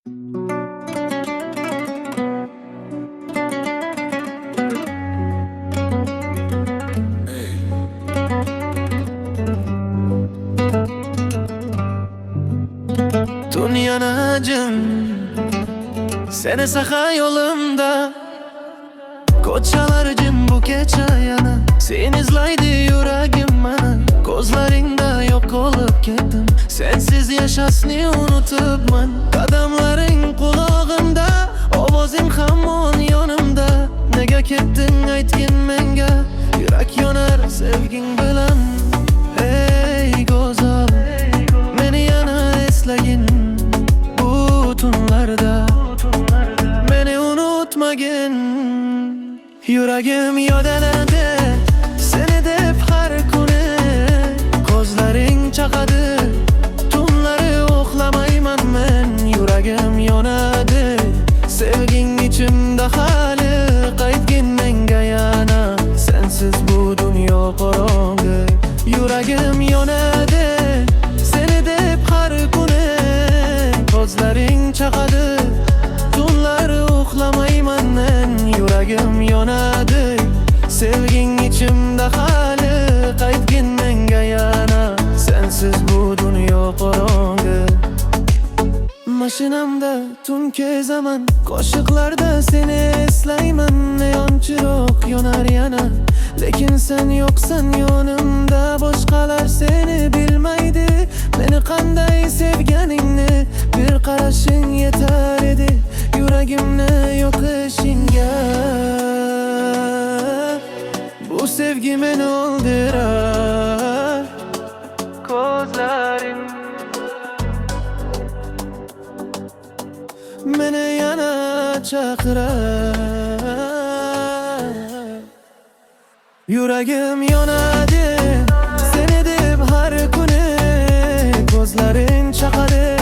Dunyanacım seni saha yolumda Koçalarcım bu kecha yana Sen izlaydi yuragim mana Kozlaringda yok olup ketdim Sensiz yaşasni unutibman Qadamlaring qulog'imda Ovozing hamon yonimda Nega ketding aytgin menga Yurak yonar sevging bilan Ey go'zal Meni yana eslagin Bu tunlarda Meni unutmagin Yuragim yodaladi Seni deb har kuni Ko'zlaring chaqadi Tunlari uxlamayman men Yuragim yonadi Sevging ichimda hali Qaytgin menga yana Sensiz bu dunyo qorong'i Yuragim yonadi Seni deb har kuni Ko'zlaring chaqadi Tunlari uxlamayman men Yuragim yonadi Sevging ichimda hali Qaytgin menga yana Sensiz bu dunyo qorong'i Mashinamda tun kezaman Qo'shiqlarda seni eslayman Neon chiroq yonar yana Lekin sen yo'qsan yonimda Boshqalar seni bilmaydi Meni qanday sevganingni Bir qarashing yetar edi Yuragimni yo'qlashingga Bu sevgi meni o'ldirar Ko'zlaring Meni yana chaqirar Yuragim yonadi Seni deb har kuni Ko'zlaring chaqadi